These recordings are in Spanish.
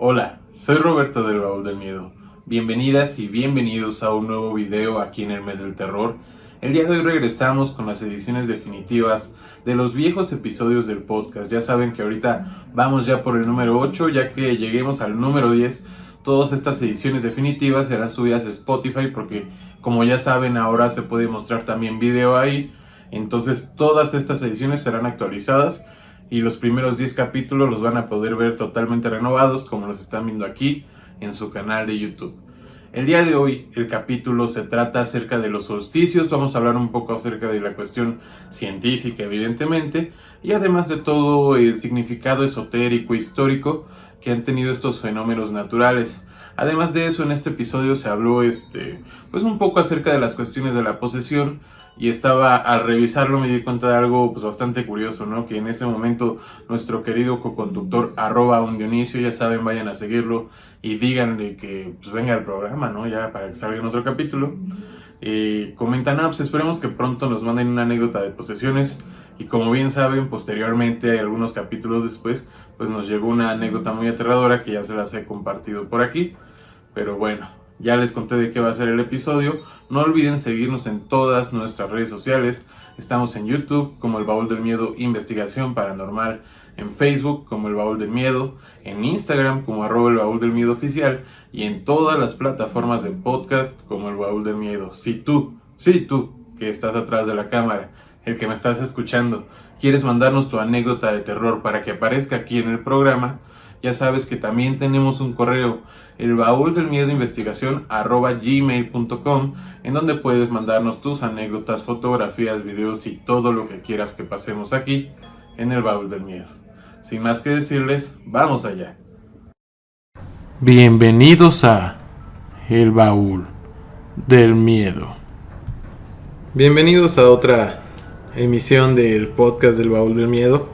Hola, soy Roberto del Baúl del Miedo. Bienvenidas y bienvenidos a un nuevo video aquí en el Mes del Terror. El día de hoy regresamos con las ediciones definitivas de los viejos episodios del podcast. Ya saben que ahorita vamos ya por el número 8, ya que lleguemos al número 10. Todas estas ediciones definitivas serán subidas a Spotify porque, como ya saben, ahora se puede mostrar también video ahí. Entonces todas estas ediciones serán actualizadas y los primeros 10 capítulos los van a poder ver totalmente renovados, como los están viendo aquí en su canal de YouTube. El día de hoy el capítulo se trata acerca de los solsticios. Vamos a hablar un poco acerca de la cuestión científica, evidentemente, y además de todo el significado esotérico e histórico que han tenido estos fenómenos naturales. Además de eso, en este episodio se habló pues un poco acerca de las cuestiones de la posesión, y al revisarlo me di cuenta de algo pues bastante curioso, ¿no? Que en ese momento nuestro querido coconductor @undionisio, ya saben, vayan a seguirlo y díganle que pues venga al programa, ¿no? Ya para que salga en otro capítulo. Comentan, pues esperemos que pronto nos manden una anécdota de posesiones. Y como bien saben, posteriormente, algunos capítulos después, pues nos llegó una anécdota muy aterradora que ya se las he compartido por aquí. Pero bueno, ya les conté de qué va a ser el episodio. No olviden seguirnos en todas nuestras redes sociales. Estamos en YouTube como El Baúl del Miedo Investigación Paranormal, en Facebook como El Baúl del Miedo, en Instagram como @El Baúl del Miedo Oficial y en todas las plataformas de podcast como El Baúl del Miedo. Si tú, que estás atrás de la cámara, el que me estás escuchando, quieres mandarnos tu anécdota de terror para que aparezca aquí en el programa, ya sabes que también tenemos un correo, el baúl del miedo investigación @gmail.com, en donde puedes mandarnos tus anécdotas, fotografías, videos y todo lo que quieras que pasemos aquí en el baúl del miedo. Sin más que decirles, vamos allá. Bienvenidos a El Baúl del Miedo. Bienvenidos a otra emisión del podcast del Baúl del Miedo.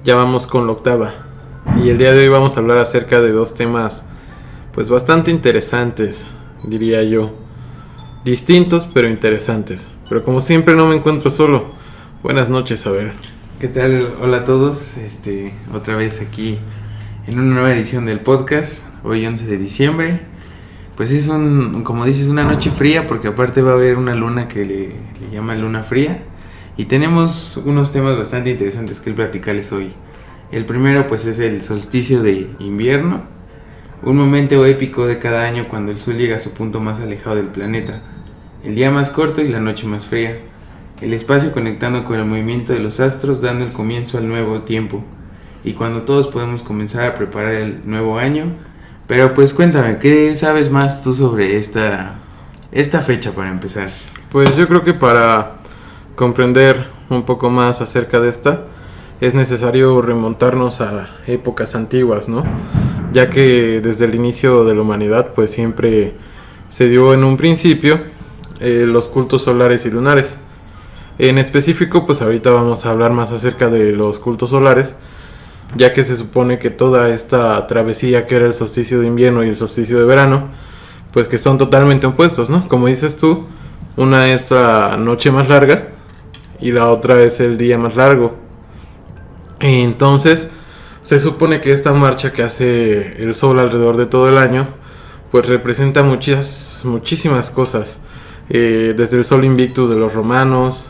Ya vamos con la 8ª. Y el día de hoy vamos a hablar acerca de dos temas pues bastante interesantes, diría yo. Distintos pero interesantes. Pero como siempre no me encuentro solo. Buenas noches, Abel. ¿Qué tal? Hola a todos. Otra vez aquí en una nueva edición del podcast. Hoy 11 de diciembre. Pues es como dices, una noche fría, porque aparte va a haber una luna que le llaman luna fría. Y tenemos unos temas bastante interesantes que platicarles hoy. El primero pues es el solsticio de invierno, un momento épico de cada año cuando el sol llega a su punto más alejado del planeta, el día más corto y la noche más fría, el espacio conectando con el movimiento de los astros dando el comienzo al nuevo tiempo, y cuando todos podemos comenzar a preparar el nuevo año. Pero pues cuéntame, ¿qué sabes más tú sobre esta fecha para empezar? Pues yo creo que para comprender un poco más acerca de esta, es necesario remontarnos a épocas antiguas, ¿no? Ya que desde el inicio de la humanidad, pues siempre se dio en un principio los cultos solares y lunares. En específico, pues ahorita vamos a hablar más acerca de los cultos solares, ya que se supone que toda esta travesía que era el solsticio de invierno y el solsticio de verano, pues que son totalmente opuestos, ¿no? Como dices tú, una es la noche más larga y la otra es el día más largo. Entonces se supone que esta marcha que hace el sol alrededor de todo el año pues representa muchísimas cosas, desde el sol invictus de los romanos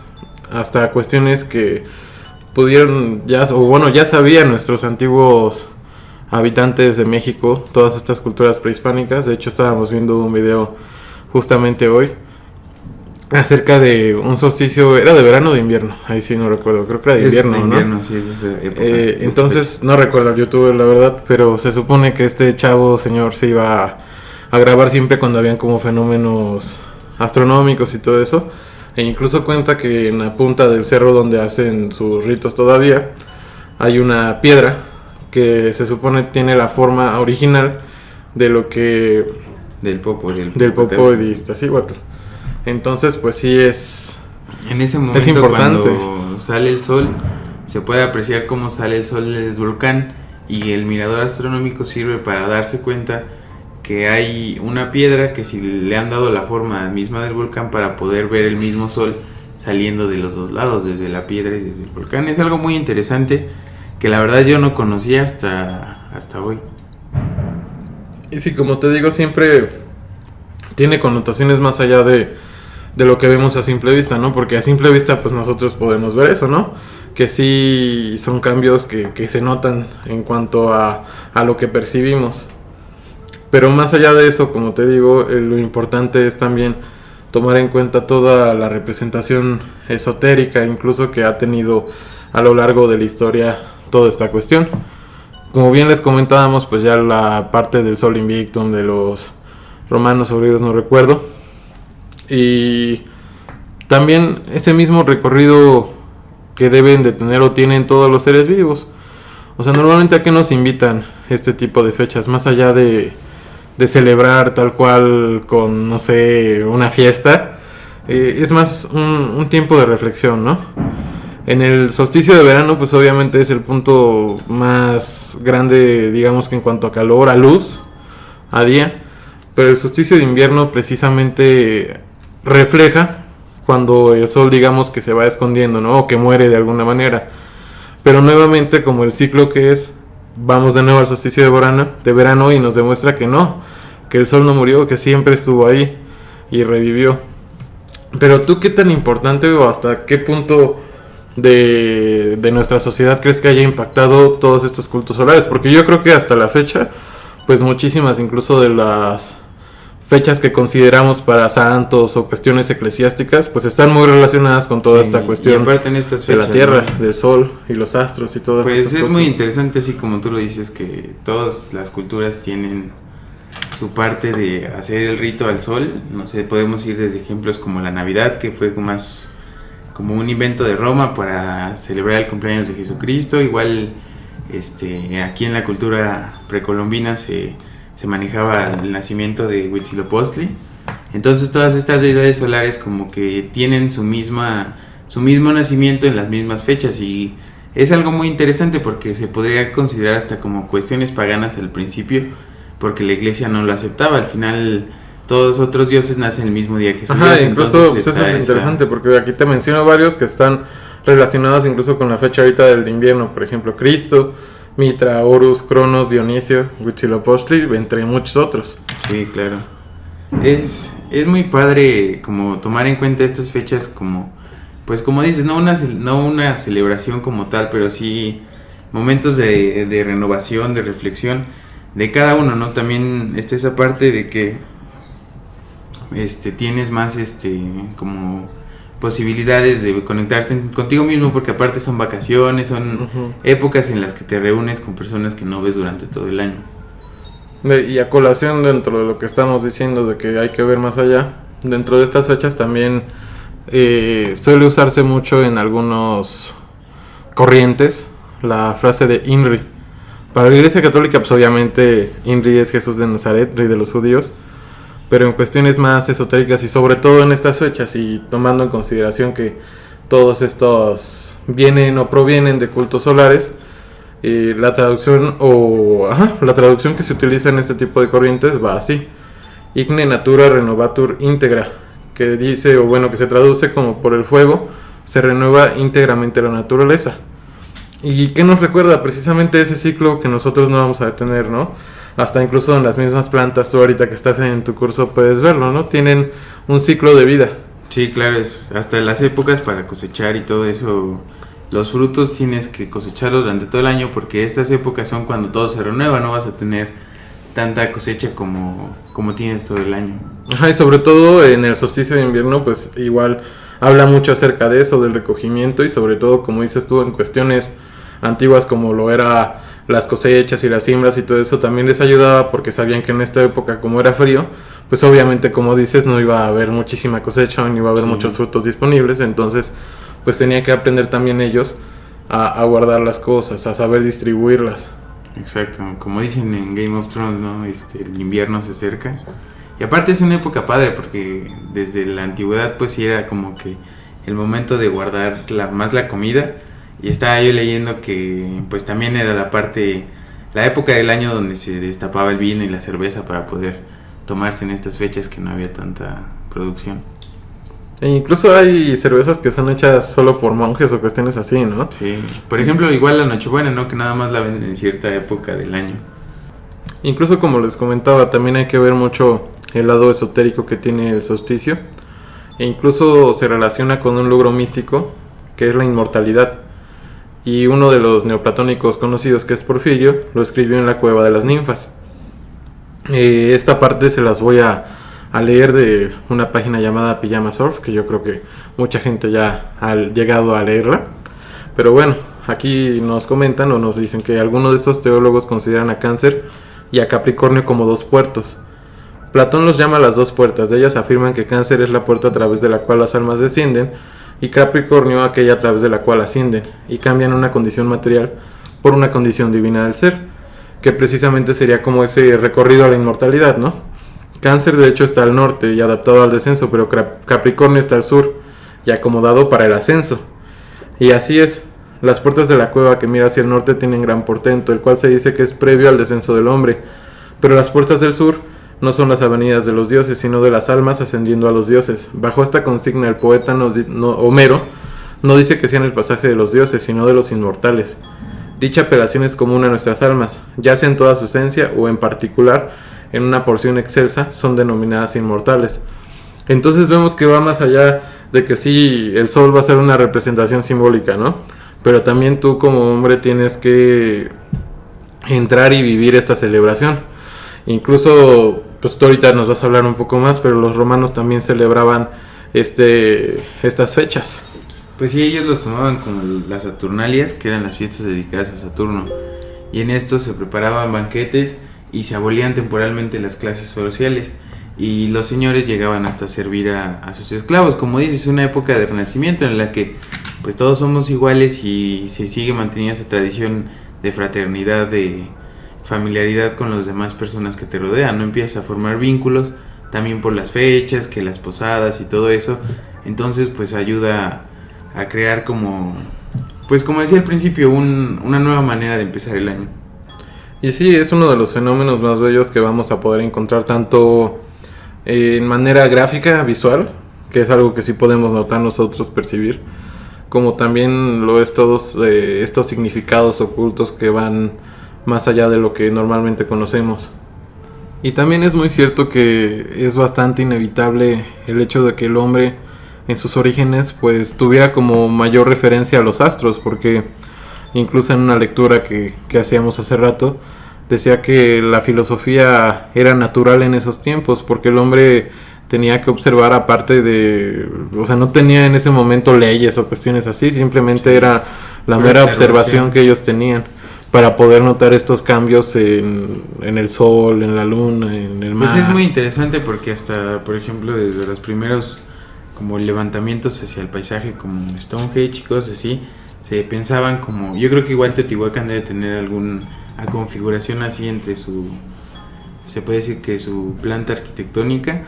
hasta cuestiones que ya sabían nuestros antiguos habitantes de México, todas estas culturas prehispánicas. De hecho estábamos viendo un video justamente hoy acerca de un solsticio, ¿era de verano o de invierno? Ahí sí no recuerdo, creo que era de invierno, ¿no? Sí, es esa época. Entonces no recuerdo el youtuber, la verdad, pero se supone que este señor se iba a grabar siempre cuando habían como fenómenos astronómicos y todo eso. E incluso cuenta que en la punta del cerro donde hacen sus ritos todavía hay una piedra que se supone tiene la forma original de lo que... del Popo de Iztaccíhuatl. Entonces, pues sí es... En ese momento, es importante. Cuando sale el sol, se puede apreciar cómo sale el sol del volcán, y el mirador astronómico sirve para darse cuenta que hay una piedra que si le han dado la forma misma del volcán para poder ver el mismo sol saliendo de los dos lados, desde la piedra y desde el volcán. Es algo muy interesante que la verdad yo no conocía hasta hoy. Y sí, como te digo, siempre tiene connotaciones más allá de lo que vemos a simple vista, ¿no? Porque a simple vista pues nosotros podemos ver eso, ¿no? Que sí son cambios que se notan en cuanto a lo que percibimos. Pero más allá de eso, como te digo, lo importante es también tomar en cuenta toda la representación esotérica, incluso que ha tenido a lo largo de la historia toda esta cuestión. Como bien les comentábamos, pues ya la parte del Sol Invictum, de los romanos o griegos, no recuerdo. Y también ese mismo recorrido que deben de tener o tienen todos los seres vivos. O sea, normalmente a qué nos invitan este tipo de fechas, más allá de celebrar tal cual con, no sé, una fiesta, es más un tiempo de reflexión, ¿no? En el solsticio de verano, pues obviamente es el punto más grande, digamos que en cuanto a calor, a luz, a día, pero el solsticio de invierno precisamente refleja cuando el sol, digamos, que se va escondiendo, ¿no? O que muere de alguna manera. Pero nuevamente, como el ciclo que es, vamos de nuevo al solsticio de verano y nos demuestra que no, que el sol no murió, que siempre estuvo ahí y revivió. Pero tú, ¿qué tan importante o hasta qué punto de nuestra sociedad crees que haya impactado todos estos cultos solares? Porque yo creo que hasta la fecha, pues muchísimas incluso de las fechas que consideramos para santos o cuestiones eclesiásticas, pues están muy relacionadas con toda esta cuestión estas fechas, de la Tierra, ¿no? Del Sol y los astros y todo. Pues es muy interesante, así como tú lo dices, que todas las culturas tienen su parte de hacer el rito al sol. No sé, podemos ir desde ejemplos como la Navidad, que fue más como un invento de Roma para celebrar el cumpleaños de Jesucristo. Igual aquí en la cultura precolombina se manejaba el nacimiento de Huitzilopochtli. Entonces todas estas deidades solares como que tienen su mismo nacimiento en las mismas fechas, y es algo muy interesante porque se podría considerar hasta como cuestiones paganas al principio, porque la iglesia no lo aceptaba. Al final todos los otros dioses nacen el mismo día que su dios. Incluso pues eso es interesante porque aquí te menciono varios que están relacionados incluso con la fecha ahorita del de invierno. Por ejemplo, Cristo, Mitra, Horus, Cronos, Dionisio, Huitzilopochtli, entre muchos otros. Sí, claro. Es muy padre como tomar en cuenta estas fechas como, pues como dices, no una celebración como tal, pero sí momentos de renovación, de reflexión de cada uno, ¿no? También esa parte de que tienes más como posibilidades de conectarte contigo mismo, porque aparte son vacaciones, son épocas en las que te reúnes con personas que no ves durante todo el año. Y a colación dentro de lo que estamos diciendo de que hay que ver más allá, dentro de estas fechas también suele usarse mucho en algunos corrientes la frase de INRI. Para la Iglesia Católica pues obviamente INRI es Jesús de Nazaret, Rey de los judíos, pero en cuestiones más esotéricas y sobre todo en estas fechas, y tomando en consideración que todos estos vienen o provienen de cultos solares, la traducción que se utiliza en este tipo de corrientes va así: Igne natura renovatur integra, que dice, o bueno, que se traduce como por el fuego se renueva íntegramente la naturaleza. Y que nos recuerda precisamente ese ciclo que nosotros no vamos a detener, ¿no? Hasta incluso en las mismas plantas, tú ahorita que estás en tu curso puedes verlo, ¿no? Tienen un ciclo de vida. Sí, claro, es hasta las épocas para cosechar y todo eso. Los frutos tienes que cosecharlos durante todo el año, porque estas épocas son cuando todo se renueva, no vas a tener tanta cosecha como tienes todo el año. Ajá, y sobre todo en el solsticio de invierno, pues igual habla mucho acerca de eso, del recogimiento, y sobre todo, como dices tú, en cuestiones antiguas como lo era las cosechas y las siembras y todo eso, también les ayudaba porque sabían que en esta época, como era frío, pues obviamente, como dices, no iba a haber muchísima cosecha, no iba a haber muchos frutos disponibles. Entonces pues tenían que aprender también ellos a guardar las cosas, a saber distribuirlas. Exacto, como dicen en Game of Thrones, ¿no? El invierno se acerca. Y aparte es una época padre porque desde la antigüedad pues sí era como que el momento de guardar más la comida. Y estaba yo leyendo que pues también era la época del año donde se destapaba el vino y la cerveza para poder tomarse en estas fechas que no había tanta producción. E incluso hay cervezas que son hechas solo por monjes o cuestiones así, ¿no? Sí, por ejemplo, igual la Nochebuena, ¿no? Que nada más la venden en cierta época del año. Incluso como les comentaba, también hay que ver mucho el lado esotérico que tiene el solsticio, e incluso se relaciona con un logro místico que es la inmortalidad. Y uno de los neoplatónicos conocidos, que es Porfirio, lo escribió en la Cueva de las Ninfas. Esta parte se las voy a leer de una página llamada Pijama Surf, que yo creo que mucha gente ya ha llegado a leerla. Pero bueno, aquí nos comentan o nos dicen que algunos de estos teólogos consideran a Cáncer y a Capricornio como dos puertos. Platón los llama las dos puertas. De ellas afirman que Cáncer es la puerta a través de la cual las almas descienden, y Capricornio aquella a través de la cual ascienden, y cambian una condición material por una condición divina del ser, que precisamente sería como ese recorrido a la inmortalidad, ¿no? Cáncer de hecho está al norte y adaptado al descenso, pero Capricornio está al sur y acomodado para el ascenso. Y así es, las puertas de la cueva que mira hacia el norte tienen gran portento, el cual se dice que es previo al descenso del hombre, pero las puertas del sur no son las avenidas de los dioses, sino de las almas ascendiendo a los dioses. Bajo esta consigna el poeta Homero no dice que sea en el pasaje de los dioses, sino de los inmortales. Dicha apelación es común a nuestras almas, ya sea en toda su esencia o en particular en una porción excelsa, son denominadas inmortales. Entonces vemos que va más allá de que sí, el sol va a ser una representación simbólica, ¿no? Pero también tú como hombre tienes que entrar y vivir esta celebración. Incluso, pues tú ahorita nos vas a hablar un poco más, pero los romanos también celebraban estas fechas. Pues sí, ellos los tomaban como las Saturnalias, que eran las fiestas dedicadas a Saturno. Y en esto se preparaban banquetes y se abolían temporalmente las clases sociales. Y los señores llegaban hasta servir a sus esclavos. Como dices, una época de renacimiento en la que pues todos somos iguales y se sigue manteniendo esa tradición de fraternidad, de familiaridad con las demás personas que te rodean, ¿no? Empiezas a formar vínculos también por las fechas, que las posadas y todo eso. Entonces pues ayuda a crear como decía al principio, una nueva manera de empezar el año. Y sí, es uno de los fenómenos más bellos que vamos a poder encontrar tanto en manera gráfica, visual, que es algo que sí podemos notar nosotros, percibir, como también lo es todos estos significados ocultos que van más allá de lo que normalmente conocemos. Y también es muy cierto que es bastante inevitable el hecho de que el hombre en sus orígenes pues tuviera como mayor referencia a los astros, porque incluso en una lectura que hacíamos hace rato decía que la filosofía era natural en esos tiempos, porque el hombre tenía que observar aparte de, o sea, no tenía en ese momento leyes o cuestiones así, simplemente era la mera observación que ellos tenían para poder notar estos cambios en el sol, en la luna, en el mar. Pues es muy interesante porque hasta, por ejemplo, desde los primeros como levantamientos hacia el paisaje como Stonehenge y cosas así, se pensaban como, yo creo que igual Teotihuacán debe tener alguna configuración así entre se puede decir que su planta arquitectónica,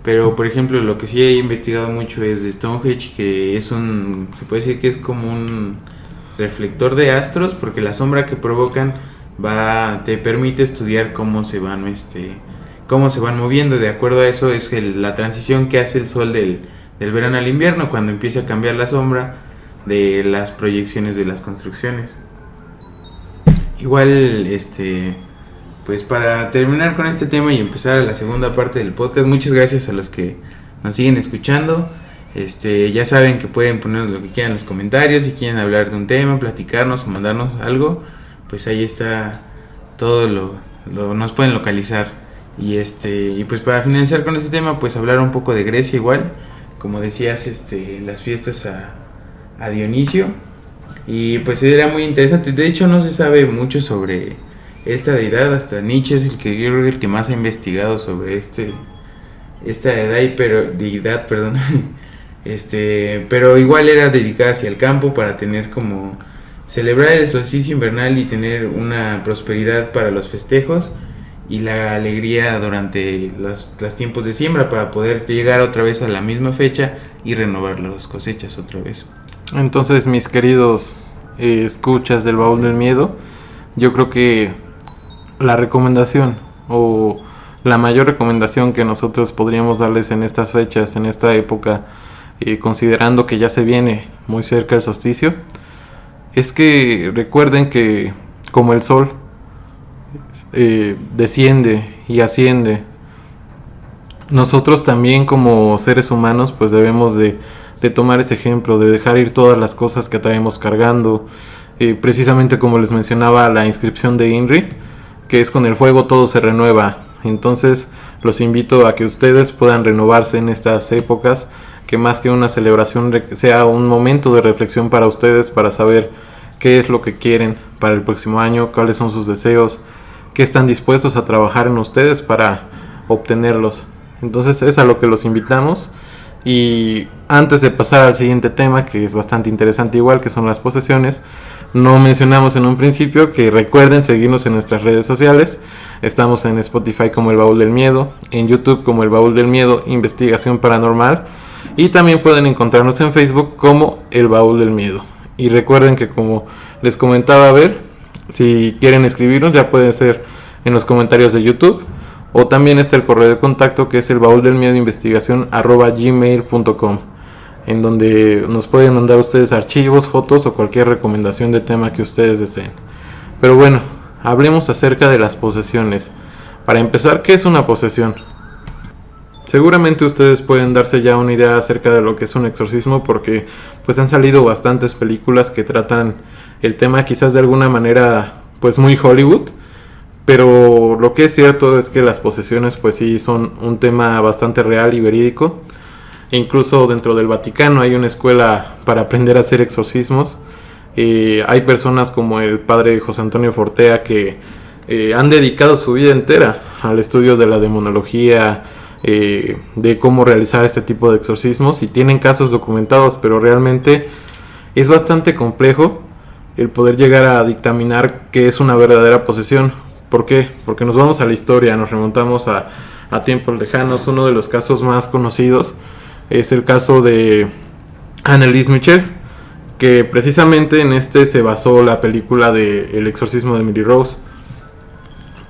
pero por ejemplo lo que sí he investigado mucho es de Stonehenge, que se puede decir que es como un reflector de astros, porque la sombra que provocan te permite estudiar cómo se van moviendo. De acuerdo a eso es la transición que hace el sol del verano al invierno, cuando empieza a cambiar la sombra de las proyecciones de las construcciones. Igual, pues para terminar con este tema y empezar a la segunda parte del podcast, muchas gracias a los que nos siguen escuchando. Ya saben que pueden ponernos lo que quieran en los comentarios, si quieren hablar de un tema, platicarnos o mandarnos algo, pues ahí está todo nos pueden localizar. Y pues para finalizar con este tema, pues hablar un poco de Grecia igual, como decías, las fiestas a Dionisio, y pues era muy interesante. De hecho no se sabe mucho sobre esta deidad, hasta Nietzsche es el que más ha investigado sobre esta deidad, perdón. Pero igual era dedicada hacia el campo para tener como celebrar el solsticio invernal y tener una prosperidad para los festejos y la alegría durante los tiempos de siembra, para poder llegar otra vez a la misma fecha y renovar las cosechas otra vez. Entonces, mis queridos escuchas del Baúl del Miedo, yo creo que la recomendación o la mayor recomendación que nosotros podríamos darles en estas fechas, en esta época, considerando que ya se viene muy cerca el solsticio, es que recuerden que como el sol desciende y asciende, nosotros también como seres humanos pues debemos de tomar ese ejemplo, de dejar ir todas las cosas que traemos cargando, precisamente como les mencionaba la inscripción de INRI, que es con el fuego todo se renueva. Entonces los invito a que ustedes puedan renovarse en estas épocas, que más que una celebración sea un momento de reflexión para ustedes, para saber qué es lo que quieren para el próximo año, cuáles son sus deseos, qué están dispuestos a trabajar en ustedes para obtenerlos. Entonces es a lo que los invitamos. Y antes de pasar al siguiente tema, que es bastante interesante igual, que son las posesiones, no mencionamos en un principio que recuerden seguirnos en nuestras redes sociales. Estamos en Spotify como El Baúl del Miedo, en YouTube como El Baúl del Miedo Investigación Paranormal, y también pueden encontrarnos en Facebook como El Baúl del Miedo. Y recuerden que, como les comentaba, si quieren escribirnos ya puede ser en los comentarios de YouTube, o también está el correo de contacto, que es el baúl del miedo investigación @gmail.com, en donde nos pueden mandar ustedes archivos, fotos o cualquier recomendación de tema que ustedes deseen. Pero bueno, hablemos acerca de las posesiones. Para empezar, ¿qué es una posesión? Seguramente ustedes pueden darse ya una idea acerca de lo que es un exorcismo, porque pues han salido bastantes películas que tratan el tema quizás de alguna manera pues muy Hollywood. Pero lo que es cierto es que las posesiones pues sí son un tema bastante real y verídico. E incluso dentro del Vaticano hay una escuela para aprender a hacer exorcismos. Hay personas como el padre José Antonio Fortea que han dedicado su vida entera al estudio de la demonología, de cómo realizar este tipo de exorcismos, y tienen casos documentados, pero realmente es bastante complejo el poder llegar a dictaminar qué es una verdadera posesión. ¿Por qué? Porque nos vamos a la historia, nos remontamos a tiempos lejanos. Uno de los casos más conocidos es el caso de Anneliese Michel, que precisamente en este se basó la película de El exorcismo de Emily Rose.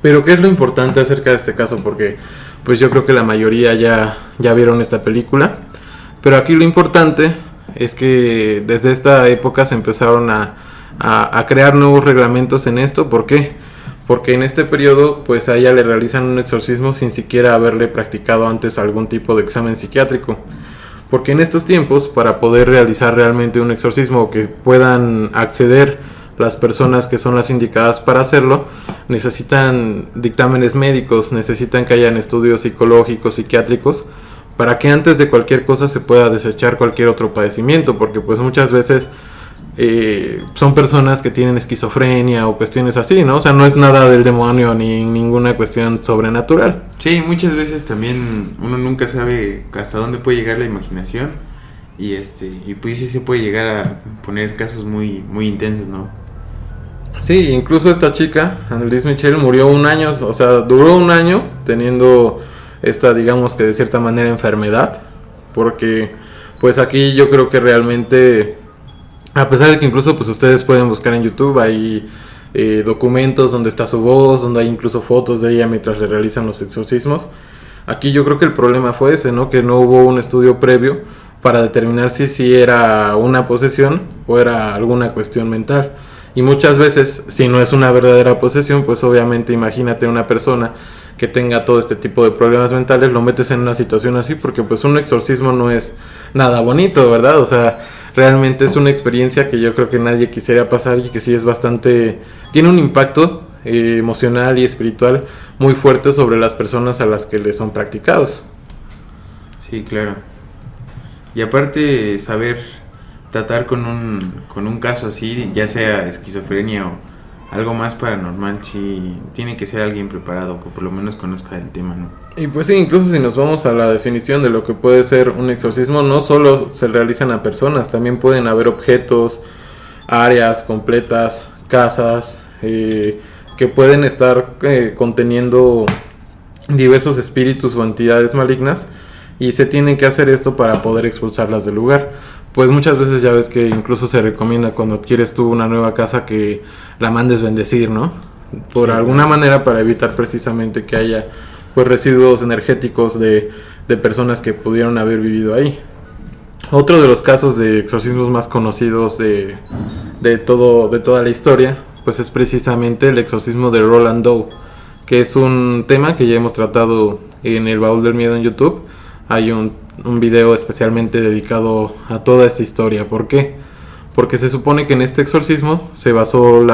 Pero ¿qué es lo importante acerca de este caso? Porque pues yo creo que la mayoría ya vieron esta película. Pero aquí lo importante es que desde esta época se empezaron a crear nuevos reglamentos en esto. ¿Por qué? Porque en este periodo pues a ella le realizan un exorcismo sin siquiera haberle practicado antes algún tipo de examen psiquiátrico. Porque en estos tiempos, para poder realizar realmente un exorcismo, o que puedan acceder las personas que son las indicadas para hacerlo, necesitan dictámenes médicos, necesitan que hayan estudios psicológicos, psiquiátricos, para que antes de cualquier cosa se pueda desechar cualquier otro padecimiento. Porque pues muchas veces son personas que tienen esquizofrenia o cuestiones así, ¿no? O sea, no es nada del demonio ni ninguna cuestión sobrenatural. Sí, muchas veces también uno nunca sabe hasta dónde puede llegar la imaginación, y pues sí se puede llegar a poner casos muy muy intensos, ¿no? Sí, incluso esta chica, Anneliese Michel, murió un año, o sea, duró un año teniendo esta, digamos que de cierta manera, enfermedad. Porque pues aquí yo creo que realmente, a pesar de que incluso pues ustedes pueden buscar en YouTube, hay documentos donde está su voz, donde hay incluso fotos de ella mientras le realizan los exorcismos. Aquí yo creo que el problema fue ese, ¿no? Que no hubo un estudio previo para determinar si era una posesión o era alguna cuestión mental. Y muchas veces, si no es una verdadera posesión, pues obviamente imagínate una persona que tenga todo este tipo de problemas mentales, lo metes en una situación así, porque pues un exorcismo no es nada bonito, ¿verdad? O sea, realmente es una experiencia que yo creo que nadie quisiera pasar, y que sí es bastante, tiene un impacto emocional y espiritual muy fuerte sobre las personas a las que le son practicados. Sí, claro. Y aparte, saber tratar con un caso así, ya sea esquizofrenia o algo más paranormal, sí tiene que ser alguien preparado, que por lo menos conozca el tema, ¿no? Y pues sí, incluso si nos vamos a la definición de lo que puede ser un exorcismo, no solo se realizan a personas, también pueden haber objetos, áreas completas, casas, que pueden estar conteniendo diversos espíritus o entidades malignas, y se tienen que hacer esto para poder expulsarlas del lugar. Pues muchas veces ya ves que incluso se recomienda, cuando adquieres tú una nueva casa, que la mandes bendecir, ¿no? Por alguna manera, para evitar precisamente que haya pues residuos energéticos de personas que pudieron haber vivido ahí. Otro de los casos de exorcismos más conocidos de toda la historia, pues es precisamente el exorcismo de Roland Doe, que es un tema que ya hemos tratado en el Baúl del Miedo en YouTube. Hay un video especialmente dedicado a toda esta historia. ¿Por qué? Porque se supone que en este exorcismo se basó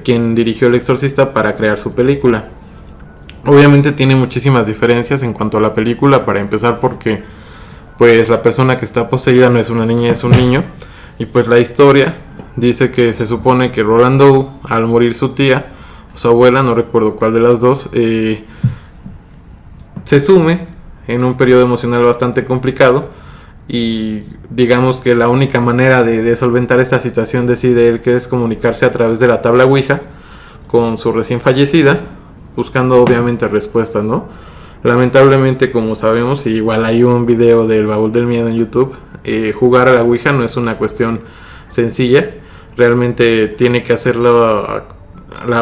quien dirigió El Exorcista para crear su película. Obviamente tiene muchísimas diferencias en cuanto a la película, para empezar porque pues la persona que está poseída no es una niña, es un niño. Y pues la historia dice que se supone que Roland Doe, al morir su tía, su abuela, no recuerdo cuál de las dos, se sume en un periodo emocional bastante complicado, y digamos que la única manera de solventar esta situación decide él que es comunicarse a través de la tabla Ouija con su recién fallecida, buscando obviamente respuestas, ¿no? Lamentablemente, como sabemos, y igual hay un video del Baúl del Miedo en YouTube, jugar a la Ouija no es una cuestión sencilla. Realmente tiene que hacerlo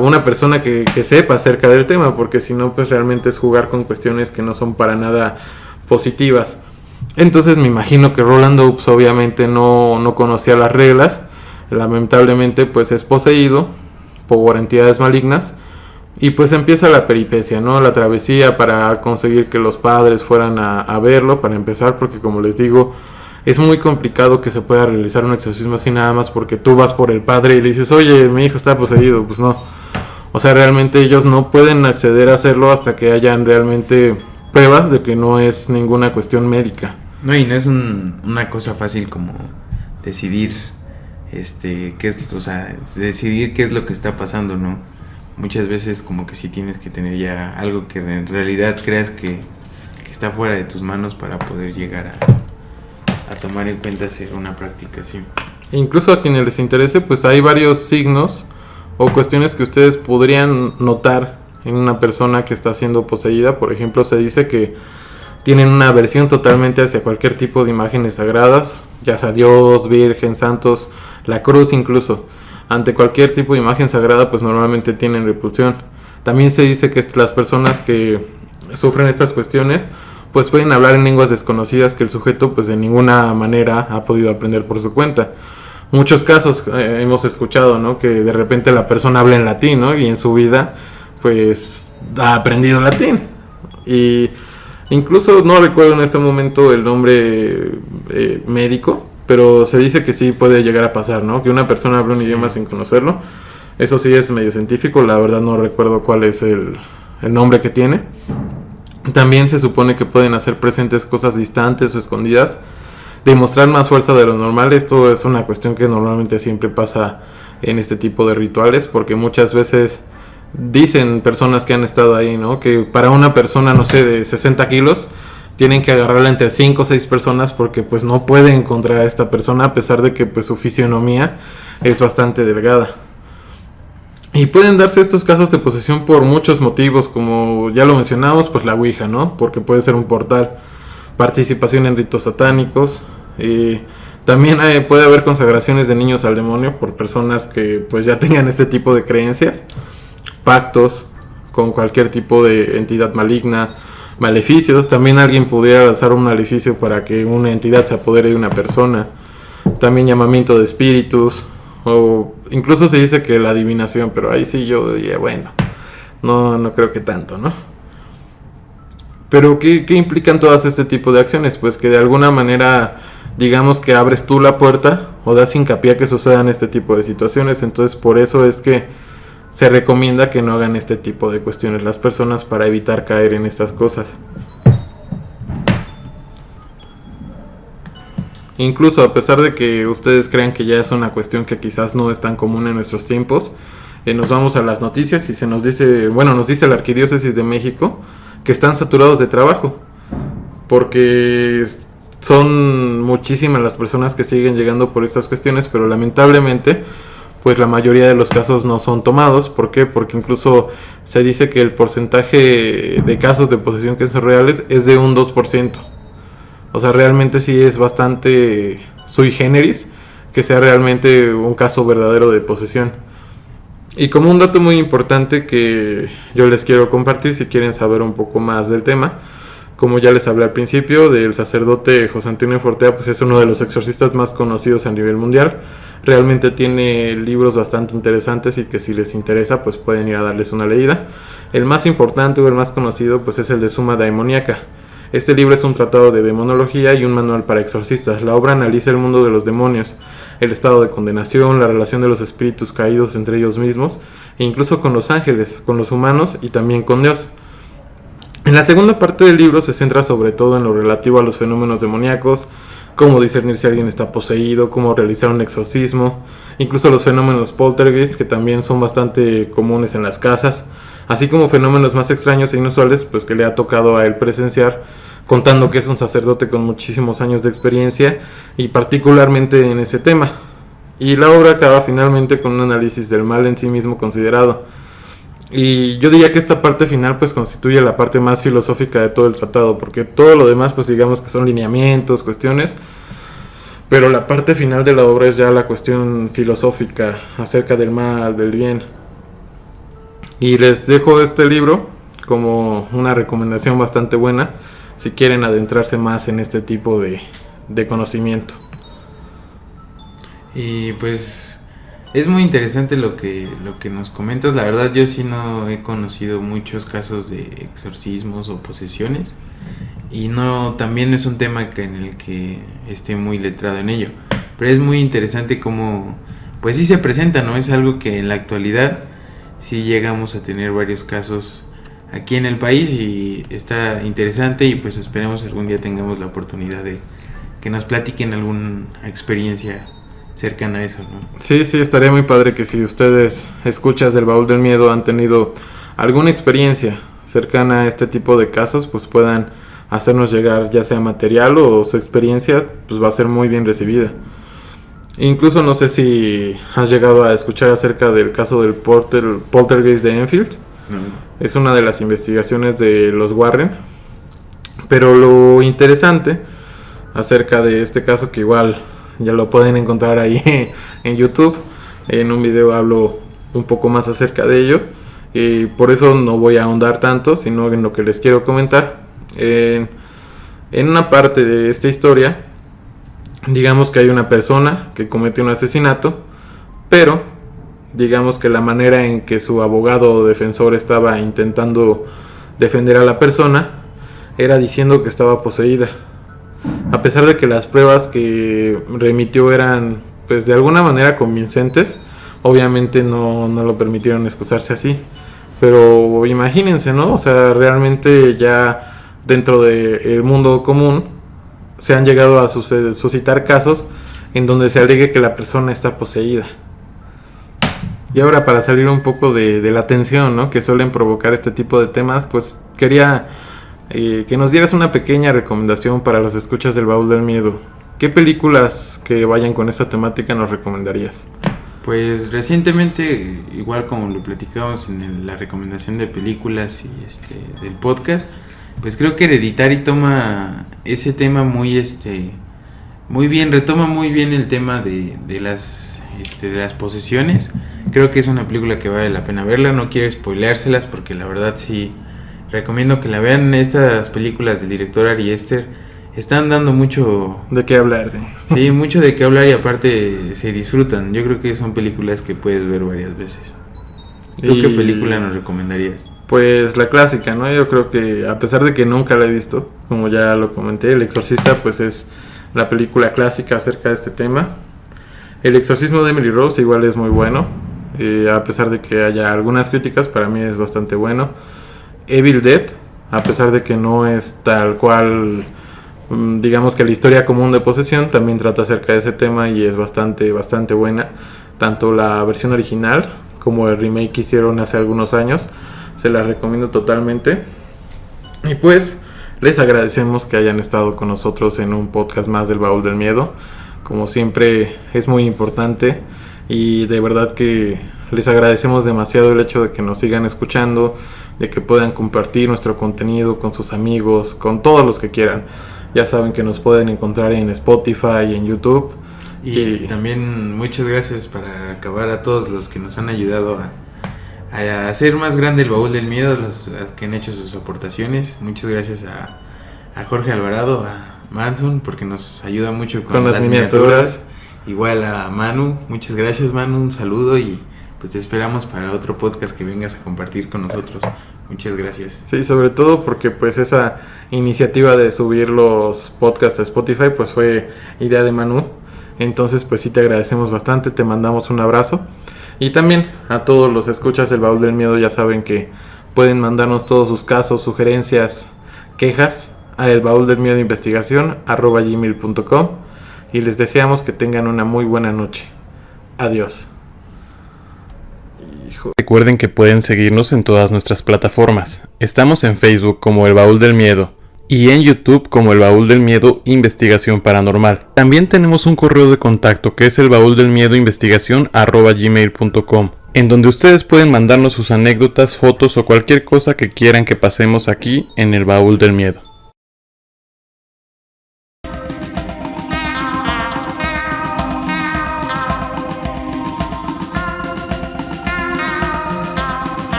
una persona que sepa acerca del tema, porque si no, pues realmente es jugar con cuestiones que no son para nada positivas. Entonces me imagino que Roland Doe pues, obviamente no conocía las reglas. Lamentablemente pues es poseído por entidades malignas, y pues empieza la peripecia, ¿no? La travesía para conseguir que los padres fueran a verlo, para empezar, porque como les digo, es muy complicado que se pueda realizar un exorcismo así nada más porque tú vas por el padre y le dices, oye, mi hijo está poseído. Pues no. O sea, realmente ellos no pueden acceder a hacerlo hasta que hayan realmente pruebas de que no es ninguna cuestión médica. No, y no es una cosa fácil como decidir decidir qué es lo que está pasando, ¿no? Muchas veces como que sí tienes que tener ya algo que en realidad creas que está fuera de tus manos para poder llegar a tomar en cuenta hacer una práctica así. Incluso a quienes les interese, pues hay varios signos o cuestiones que ustedes podrían notar en una persona que está siendo poseída. Por ejemplo, se dice que tienen una aversión totalmente hacia cualquier tipo de imágenes sagradas, ya sea Dios, Virgen, santos, la cruz incluso. Ante cualquier tipo de imagen sagrada, pues normalmente tienen repulsión. También se dice que las personas que sufren estas cuestiones pues pueden hablar en lenguas desconocidas que el sujeto pues de ninguna manera ha podido aprender por su cuenta. Muchos casos hemos escuchado, ¿no? Que de repente la persona habla en latín, ¿no? Y en su vida pues ha aprendido latín. Y incluso no recuerdo en este momento el nombre médico, pero se dice que sí puede llegar a pasar, ¿no? Que una persona habla un idioma sin conocerlo. Eso sí es medio científico, la verdad no recuerdo cuál es el nombre que tiene. También se supone que pueden hacer presentes cosas distantes o escondidas, demostrar más fuerza de lo normal. Esto es una cuestión que normalmente siempre pasa en este tipo de rituales, porque muchas veces dicen personas que han estado ahí, ¿no? Que para una persona, no sé, de 60 kilos, tienen que agarrarla entre 5 o 6 personas porque pues no pueden contra esta persona, a pesar de que pues su fisionomía es bastante delgada. Y pueden darse estos casos de posesión por muchos motivos, como ya lo mencionamos, pues la Ouija, ¿no? Porque puede ser un portal, participación en ritos satánicos, también puede haber consagraciones de niños al demonio por personas que pues ya tengan este tipo de creencias, pactos con cualquier tipo de entidad maligna, maleficios. También alguien pudiera lanzar un maleficio para que una entidad se apodere de una persona. También llamamiento de espíritus, o incluso se dice que la adivinación, pero ahí sí yo diría, bueno, no creo que tanto, ¿no? Pero ¿qué implican todas este tipo de acciones? Pues que de alguna manera, digamos que abres tú la puerta o das hincapié a que sucedan este tipo de situaciones. Entonces por eso es que se recomienda que no hagan este tipo de cuestiones las personas, para evitar caer en estas cosas. Incluso a pesar de que ustedes crean que ya es una cuestión que quizás no es tan común en nuestros tiempos, nos vamos a las noticias y se nos dice, nos dice la Arquidiócesis de México que están saturados de trabajo, porque son muchísimas las personas que siguen llegando por estas cuestiones, pero lamentablemente pues la mayoría de los casos no son tomados. ¿Por qué? Porque incluso se dice que el porcentaje de casos de posesión que son reales es de un 2%. O sea, realmente sí es bastante sui generis que sea realmente un caso verdadero de posesión. Y como un dato muy importante que yo les quiero compartir, si quieren saber un poco más del tema, como ya les hablé al principio, del sacerdote José Antonio Fortea, pues es uno de los exorcistas más conocidos a nivel mundial. Realmente tiene libros bastante interesantes y que si les interesa pues pueden ir a darles una leída. El más importante o el más conocido pues es el de Summa Daemoniaca. Este libro es un tratado de demonología y un manual para exorcistas. La obra analiza el mundo de los demonios, el estado de condenación, la relación de los espíritus caídos entre ellos mismos, e incluso con los ángeles, con los humanos y también con Dios. En la segunda parte del libro se centra sobre todo en lo relativo a los fenómenos demoníacos, cómo discernir si alguien está poseído, cómo realizar un exorcismo, incluso los fenómenos poltergeist, que también son bastante comunes en las casas, así como fenómenos más extraños e inusuales pues que le ha tocado a él presenciar, contando que es un sacerdote con muchísimos años de experiencia y particularmente en ese tema. Y la obra acaba finalmente con un análisis del mal en sí mismo considerado. Y yo diría que esta parte final pues constituye la parte más filosófica de todo el tratado, porque todo lo demás pues digamos que son lineamientos, cuestiones, pero la parte final de la obra es ya la cuestión filosófica acerca del mal, del bien. Y les dejo este libro como una recomendación bastante buena si quieren adentrarse más en este tipo de conocimiento. Y pues es muy interesante lo que nos comentas. La verdad yo sí no he conocido muchos casos de exorcismos o posesiones, y no, también es un tema en el que esté muy letrado en ello, pero es muy interesante cómo pues sí se presenta, ¿no? Es algo que en la actualidad sí llegamos a tener varios casos aquí en el país, y está interesante, y pues esperemos algún día tengamos la oportunidad de que nos platiquen alguna experiencia cercana a eso, ¿no? Sí, estaría muy padre que si ustedes, escuchas del Baúl del Miedo, han tenido alguna experiencia cercana a este tipo de casos, pues puedan hacernos llegar ya sea material o su experiencia, pues va a ser muy bien recibida. Incluso no sé si has llegado a escuchar acerca del caso del poltergeist de Enfield. Es una de las investigaciones de los Warren, pero lo interesante acerca de este caso, que igual ya lo pueden encontrar ahí en YouTube, en un video hablo un poco más acerca de ello, y por eso no voy a ahondar tanto, sino en lo que les quiero comentar. En una parte de esta historia, digamos que hay una persona que comete un asesinato, pero digamos que la manera en que su abogado o defensor estaba intentando defender a la persona era diciendo que estaba poseída, a pesar de que las pruebas que remitió eran pues de alguna manera convincentes. Obviamente no lo permitieron excusarse así, pero imagínense, ¿no? O sea, realmente ya dentro del mundo común se han llegado a suscitar casos en donde se alegue que la persona está poseída. Y ahora, para salir un poco de la tensión, ¿no?, que suelen provocar este tipo de temas, pues quería que nos dieras una pequeña recomendación para los escuchas del Baúl del Miedo. ¿Qué películas que vayan con esta temática nos recomendarías? Pues recientemente, igual como lo platicamos en la recomendación de películas y del podcast, pues creo que Hereditary toma ese tema muy bien, retoma muy bien el tema de las posesiones. Creo que es una película que vale la pena verla. No quiero spoileárselas porque la verdad sí recomiendo que la vean. Estas películas del director Ari Aster están dando mucho de qué hablar. Sí, mucho de qué hablar, y aparte se disfrutan. Yo creo que son películas que puedes ver varias veces. ¿Tú qué película nos recomendarías? Pues la clásica, ¿no? Yo creo que a pesar de que nunca la he visto, como ya lo comenté, El Exorcista pues es la película clásica acerca de este tema. El exorcismo de Emily Rose igual es muy bueno, a pesar de que haya algunas críticas, para mí es bastante bueno. Evil Dead, a pesar de que no es tal cual, digamos que la historia común de posesión, también trata acerca de ese tema y es bastante buena. Tanto la versión original como el remake que hicieron hace algunos años, se las recomiendo totalmente. Y pues les agradecemos que hayan estado con nosotros en un podcast más del Baúl del Miedo. Como siempre es muy importante, y de verdad que les agradecemos demasiado el hecho de que nos sigan escuchando, de que puedan compartir nuestro contenido con sus amigos, con todos los que quieran. Ya saben que nos pueden encontrar en Spotify y en YouTube. Y también muchas gracias, para acabar, a todos los que nos han ayudado a hacer más grande el Baúl del Miedo, los que han hecho sus aportaciones. Muchas gracias a Jorge Alvarado, a Manson, porque nos ayuda mucho con las miniaturas. Igual a Manu, muchas gracias Manu, un saludo, y pues te esperamos para otro podcast que vengas a compartir con nosotros. Muchas gracias. Sí, sobre todo porque pues esa iniciativa de subir los podcasts a Spotify pues fue idea de Manu. Entonces pues sí te agradecemos bastante, te mandamos un abrazo. Y también a todos los escuchas del Baúl del Miedo, ya saben que pueden mandarnos todos sus casos, sugerencias, quejas a elbauldelmiedoinvestigación@gmail.com y les deseamos que tengan una muy buena noche. Adiós. Recuerden que pueden seguirnos en todas nuestras plataformas. Estamos en Facebook como El Baúl del Miedo y en YouTube como El Baúl del Miedo Investigación Paranormal. También tenemos un correo de contacto que es elbauldelmiedoinvestigación@gmail.com, en donde ustedes pueden mandarnos sus anécdotas, fotos o cualquier cosa que quieran que pasemos aquí en El Baúl del Miedo.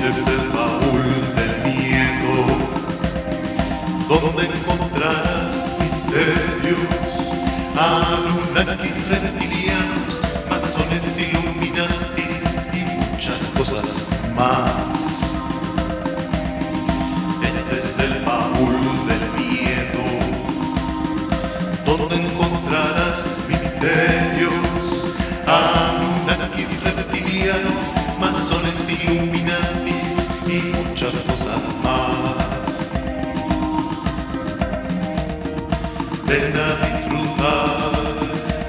Es el baúl del miedo, donde encontrarás misterios, anunnakis, reptilianos, masones, illuminatis y muchas cosas más. Este es el baúl del miedo, donde encontrarás misterios, anunnakis, reptilianos, masones, illuminatis y muchas cosas más. Ven a disfrutar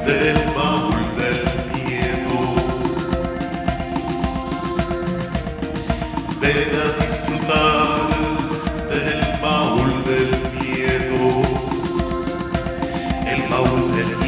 del baúl del miedo. Ven a disfrutar del baúl del miedo. El baúl del miedo.